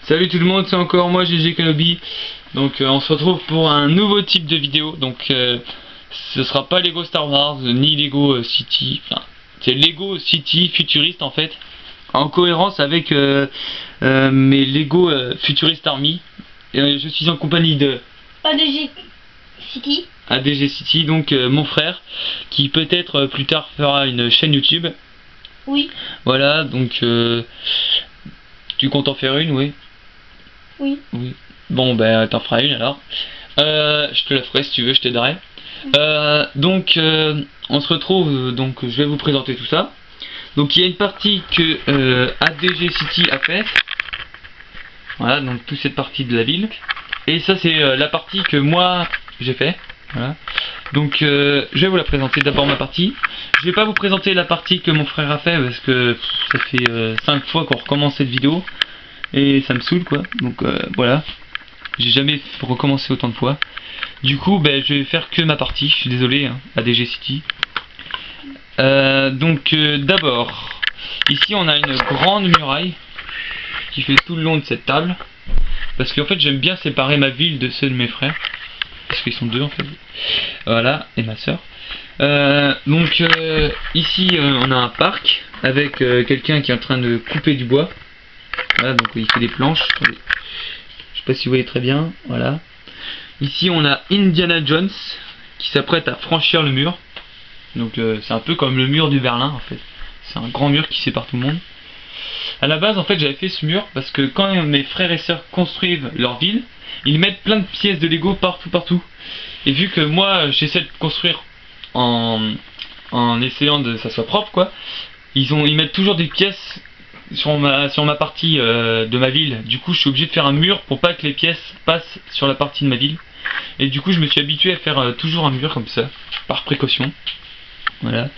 Salut tout le monde, c'est encore moi GG Kenobi. Donc on se retrouve pour un nouveau type de vidéo. Donc ce sera pas Lego Star Wars ni Lego City. Enfin, c'est Lego City futuriste en fait, en cohérence avec mes Lego Futurist Army. Je suis en compagnie de ADG City. ADG City, donc mon frère, qui peut-être plus tard fera une chaîne YouTube. Oui. Voilà, donc tu comptes en faire une, oui? Oui. Oui. Bon, ben t'en feras une alors. Je te la ferai si tu veux, je t'aiderai. Donc on se retrouve, donc je vais vous présenter tout ça. Donc il y a une partie que ADG City a faite. Voilà, donc toute cette partie de la ville. Et ça c'est la partie que moi j'ai fait. Voilà. Donc je vais vous la présenter d'abord ma partie. Je vais pas vous présenter la partie que mon frère a fait parce que ça fait 5 fois qu'on recommence cette vidéo. Et ça me saoule quoi. Donc voilà. J'ai jamais recommencé autant de fois. Du coup je vais faire que ma partie. Je suis désolé hein, ADG City. D'abord, ici on a une grande muraille qui fait tout le long de cette table. Parce qu'en fait j'aime bien séparer ma ville de ceux de mes frères. Parce qu'ils sont deux en fait. Voilà, et ma soeur. Ici on a un parc avec quelqu'un qui est en train de couper du bois. Voilà, donc il fait des planches. Je sais pas si vous voyez très bien. Voilà. Ici on a Indiana Jones qui s'apprête à franchir le mur. Donc c'est un peu comme le mur du Berlin en fait. C'est un grand mur qui sépare tout le monde. À la base en fait j'avais fait ce mur parce que quand mes frères et sœurs construisent leur ville, ils mettent plein de pièces de Lego partout. Et vu que moi j'essaie de construire en essayant de ça soit propre quoi, ils mettent toujours des pièces sur ma partie de ma ville. Du coup je suis obligé de faire un mur pour pas que les pièces passent sur la partie de ma ville. Et du coup je me suis habitué à faire toujours un mur comme ça, par précaution. Voilà.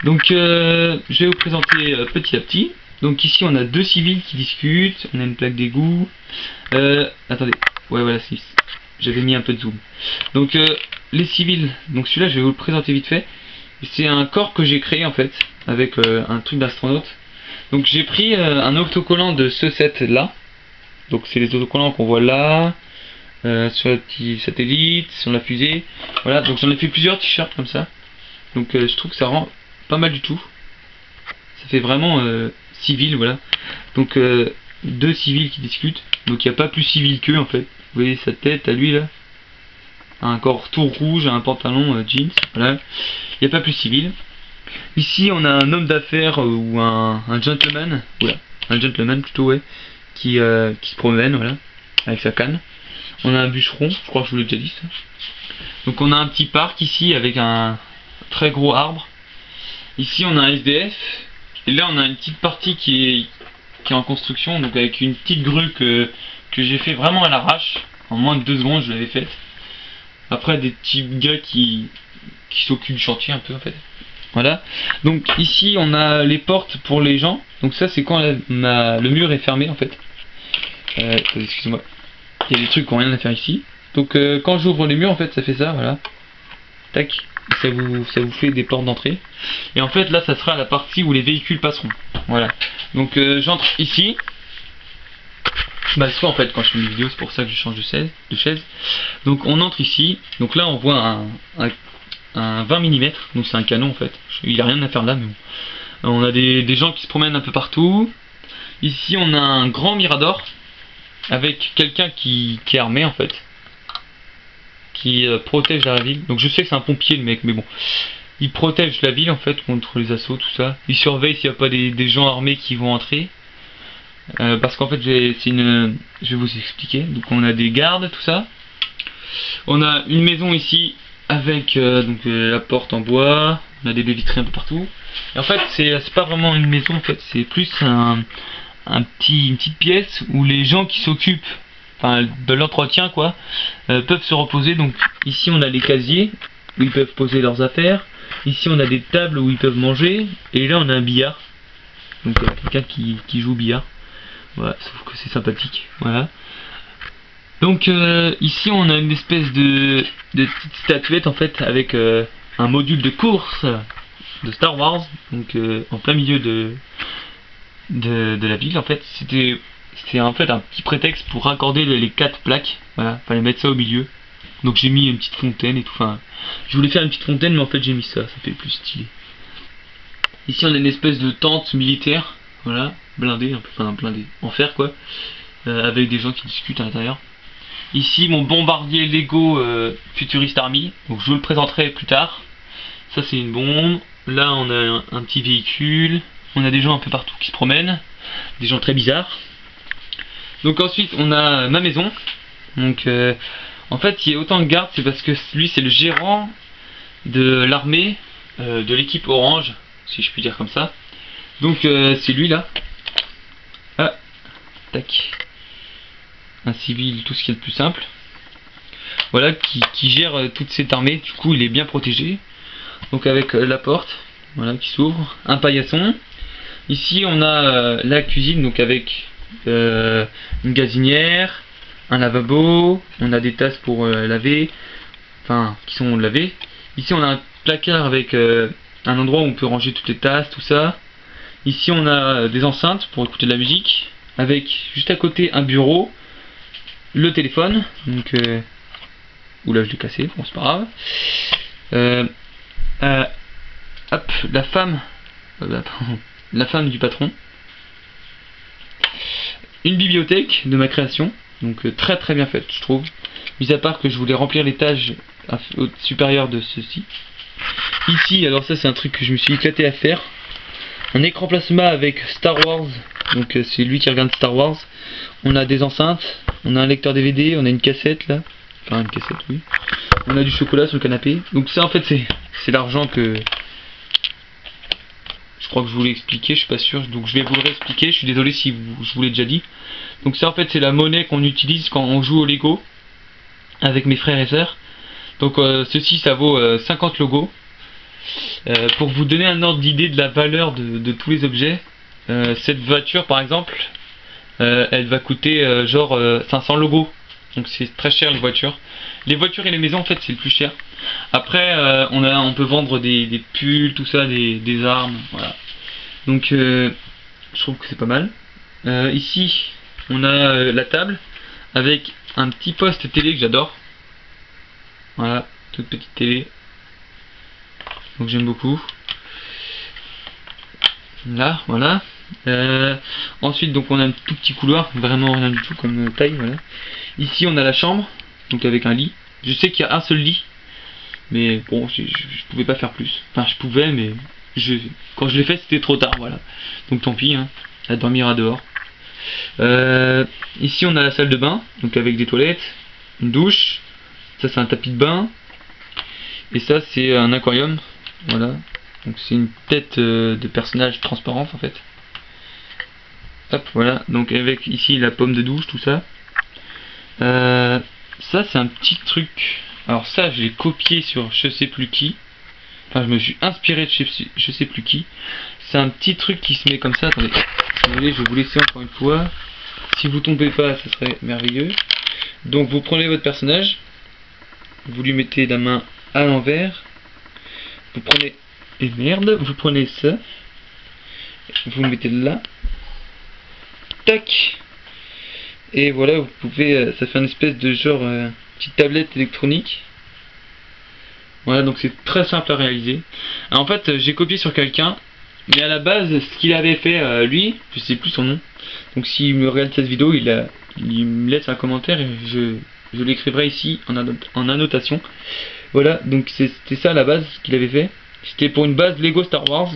Donc je vais vous présenter petit à petit. Donc ici on a deux civils qui discutent, on a une plaque d'égout. Attendez, ouais voilà, j'avais mis un peu de zoom. Donc les civils, donc celui-là je vais vous le présenter vite fait. C'est un corps que j'ai créé en fait, avec un truc d'astronaute. Donc j'ai pris un autocollant de ce set là. Donc c'est les autocollants qu'on voit là, sur le petit satellite, sur la fusée. Voilà, donc j'en ai fait plusieurs t-shirts comme ça. Donc je trouve que ça rend pas mal du tout. Ça fait vraiment civil, voilà. Donc deux civils qui discutent. Donc il n'y a pas plus civil qu'eux en fait. Vous voyez sa tête à lui là. Un corps tout rouge, un pantalon jeans. Voilà. Il n'y a pas plus civil. Ici on a un homme d'affaires ou un gentleman. Voilà. Un gentleman plutôt ouais. Qui se promène, voilà. Avec sa canne. On a un bûcheron, je crois que je vous l'ai déjà dit ça. Donc on a un petit parc ici avec un très gros arbre. Ici on a un SDF. Et là on a une petite partie qui est en construction, donc avec une petite grue que j'ai fait vraiment à l'arrache. En moins de 2 secondes je l'avais faite. Après des petits gars qui s'occupent du chantier un peu en fait. Voilà. Donc ici on a les portes pour les gens. Donc ça c'est quand le mur est fermé en fait. Excusez-moi. Il y a des trucs qui n'ont rien à faire ici. Donc quand j'ouvre les murs en fait ça fait ça, voilà. Tac. Ça vous fait des portes d'entrée. Et en fait là ça sera la partie où les véhicules passeront. Voilà. Donc j'entre ici. Je m'assois en fait quand je fais une vidéo, c'est pour ça que je change de chaise. Donc on entre ici. Donc là on voit un 20 mm. Donc c'est un canon en fait. Il n'y a rien à faire là mais bon. On a des gens qui se promènent un peu partout. Ici on a un grand mirador. Avec quelqu'un qui est armé en fait. Qui protège la ville. Donc je sais que c'est un pompier le mec, mais bon. Il protège la ville en fait contre les assauts, tout ça. Il surveille s'il n'y a pas des gens armés qui vont entrer. Parce qu'en fait je vais vous expliquer. Donc on a des gardes, tout ça. On a une maison ici avec la porte en bois. On a des baies vitrées un peu partout. Et en fait c'est pas vraiment une maison en fait, c'est plus une petite pièce où les gens qui s'occupent de l'entretien quoi peuvent se reposer. Donc ici on a les casiers où ils peuvent poser leurs affaires. Ici on a des tables où ils peuvent manger. Et là on a un billard. Donc quelqu'un qui joue au billard. Voilà, sauf que c'est sympathique. Voilà. Donc ici on a une espèce de petite statuette en fait avec un module de course de Star Wars. Donc en plein milieu de la ville en fait. c'est en fait un petit prétexte pour raccorder les 4 plaques. Voilà, fallait mettre ça au milieu. Donc j'ai mis une petite fontaine et tout. Enfin, je voulais faire une petite fontaine, mais en fait j'ai mis ça fait plus stylé. Ici on a une espèce de tente militaire, voilà, blindée, un peu, enfin blindée, en fer quoi, avec des gens qui discutent à l'intérieur. Ici mon bombardier Lego Futurist Army, donc je vous le présenterai plus tard. Ça c'est une bombe. Là on a un petit véhicule. On a des gens un peu partout qui se promènent, des gens très bizarres. Donc ensuite on a ma maison. Donc en fait il y a autant de gardes, c'est parce que lui c'est le gérant de l'armée de l'équipe orange, si je puis dire comme ça. Donc c'est lui là. Ah, tac. Un civil, tout ce qu'il y a de plus simple. Voilà, qui gère toute cette armée. Du coup il est bien protégé. Donc avec la porte, voilà, qui s'ouvre, un paillasson. Ici on a la cuisine, donc avec une gazinière, un lavabo, on a des tasses pour laver, enfin qui sont lavées. Ici on a un placard avec un endroit où on peut ranger toutes les tasses, tout ça. Ici on a des enceintes pour écouter de la musique, avec juste à côté un bureau, le téléphone, donc oula je l'ai cassé, bon c'est pas grave. Hop, la femme du patron. Une bibliothèque de ma création, donc très très bien faite je trouve, mis à part que je voulais remplir l'étage supérieur de ceci. Ici, alors ça c'est un truc que je me suis éclaté à faire, un écran plasma avec Star Wars, donc c'est lui qui regarde Star Wars. On a des enceintes, on a un lecteur DVD, on a une cassette là, enfin une cassette oui. On a du chocolat sur le canapé, donc ça en fait c'est l'argent que je crois que je vous l'ai expliqué, je suis pas sûr, donc je vais vous le réexpliquer, je suis désolé si je vous l'ai déjà dit. Donc ça en fait c'est la monnaie qu'on utilise quand on joue au Lego avec mes frères et sœurs. Donc ceci ça vaut 50 logos. Pour vous donner un ordre d'idée de la valeur de tous les objets, cette voiture par exemple, elle va coûter genre 500 logos. Donc c'est très cher les voitures. Les voitures et les maisons en fait c'est le plus cher. Après on peut vendre des pulls, tout ça, des armes, voilà. Donc je trouve que c'est pas mal. Ici on a la table avec un petit poste télé que j'adore. Voilà, toute petite télé. Donc j'aime beaucoup. Là, voilà. Ensuite donc on a un tout petit couloir, vraiment rien du tout comme taille, voilà. Ici on a la chambre, donc avec un lit. Je sais qu'il y a un seul lit, mais bon je pouvais pas faire plus. Enfin je pouvais, mais quand je l'ai fait c'était trop tard, voilà. Donc tant pis, hein, elle dormira dehors. Ici on a la salle de bain, donc avec des toilettes, une douche. Ça c'est un tapis de bain. Et ça c'est un aquarium, voilà. Donc c'est une tête de personnage transparente en fait. Hop, voilà, donc avec ici la pomme de douche, tout ça. Ça c'est un petit truc. Alors ça je l'ai copié sur je sais plus qui. Enfin je me suis inspiré de je sais plus qui. C'est un petit truc qui se met comme ça. Attendez, désolé, je vais vous laisser encore une fois. Si vous tombez pas, ça serait merveilleux. Donc vous prenez votre personnage, vous lui mettez la main à l'envers. Vous prenez... Et merde, vous prenez ça. Vous le mettez là. Tac. Et voilà, vous pouvez... ça fait une espèce de genre... petite tablette électronique. Voilà, donc c'est très simple à réaliser. Alors, en fait, j'ai copié sur quelqu'un. Mais à la base, ce qu'il avait fait, lui, je sais plus son nom. Donc s'il me regarde cette vidéo, il me laisse un commentaire et je l'écrirai ici en annotation. Voilà, donc c'était ça à la base ce qu'il avait fait. C'était pour une base Lego Star Wars.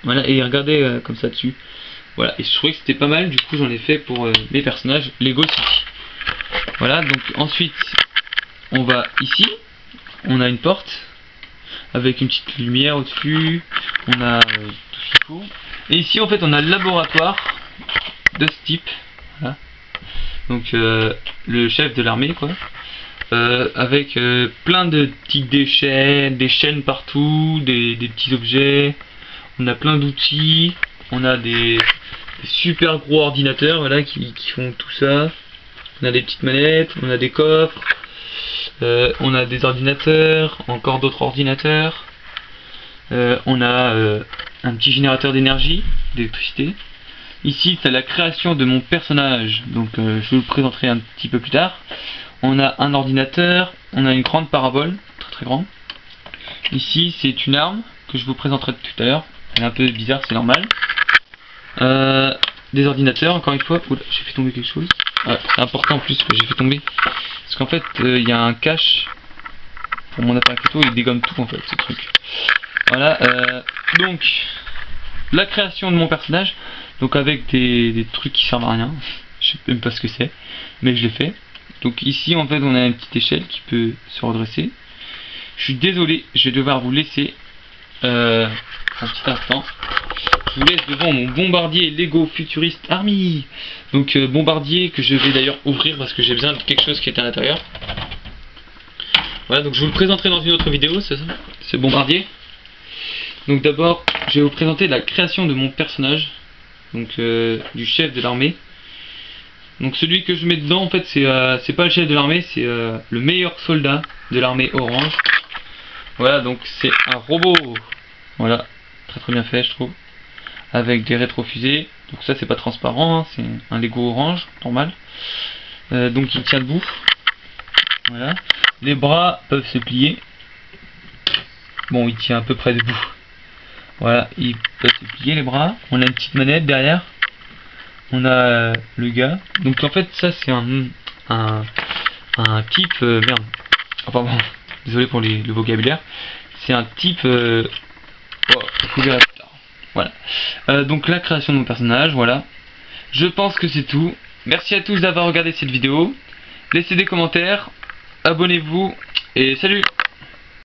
Voilà, et regardez comme ça dessus. Voilà, et je trouvais que c'était pas mal, du coup j'en ai fait pour mes personnages Lego City. Voilà, donc ensuite on va ici. On a une porte avec une petite lumière au-dessus. On a tout ce qu'il faut. Et ici en fait on a le laboratoire de ce type. Voilà. Donc le chef de l'armée quoi. Avec plein de petits déchets, des chaînes partout, des petits objets. On a plein d'outils. On a des super gros ordinateurs, voilà, qui font tout ça. On a des petites manettes, on a des coffres, on a des ordinateurs, encore d'autres ordinateurs. On a un petit générateur d'énergie, d'électricité. Ici c'est la création de mon personnage, donc je vous le présenterai un petit peu plus tard. On a un ordinateur, on a une grande parabole, très très grande. Ici c'est une arme que je vous présenterai tout à l'heure, elle est un peu bizarre, c'est normal. Des ordinateurs, encore une fois. Oula, j'ai fait tomber quelque chose. C'est important en plus que j'ai fait tomber, parce qu'en fait il y a un cache pour mon appareil photo, il dégomme tout en fait ce truc. Voilà, donc la création de mon personnage, donc avec des trucs qui servent à rien, je sais même pas ce que c'est, mais je l'ai fait. Donc ici en fait on a une petite échelle qui peut se redresser. Je suis désolé, je vais devoir vous laisser un petit instant. Je vous laisse devant mon bombardier Lego Futurist Army. Donc bombardier que je vais d'ailleurs ouvrir parce que j'ai besoin de quelque chose qui est à l'intérieur. Voilà, donc je vous le présenterai dans une autre vidéo, c'est ça, ce bombardier. Donc d'abord, je vais vous présenter la création de mon personnage, donc du chef de l'armée. Donc celui que je mets dedans, en fait, c'est pas le chef de l'armée, c'est le meilleur soldat de l'armée orange. Voilà, donc c'est un robot. Voilà, très très bien fait, je trouve, avec des rétrofusées. Donc ça, c'est pas transparent, hein, c'est un Lego orange normal. Donc il tient debout. Voilà, les bras peuvent se plier. Bon, il tient à peu près debout. Voilà, il peut se plier les bras. On a une petite manette derrière. On a le gars. Donc en fait, ça c'est un type. Merde. Oh, pardon. Désolé pour le vocabulaire. C'est un type. Oh, je vous verrai plus tard. Voilà. Donc la création de mon personnage. Voilà. Je pense que c'est tout. Merci à tous d'avoir regardé cette vidéo. Laissez des commentaires. Abonnez-vous. Et salut!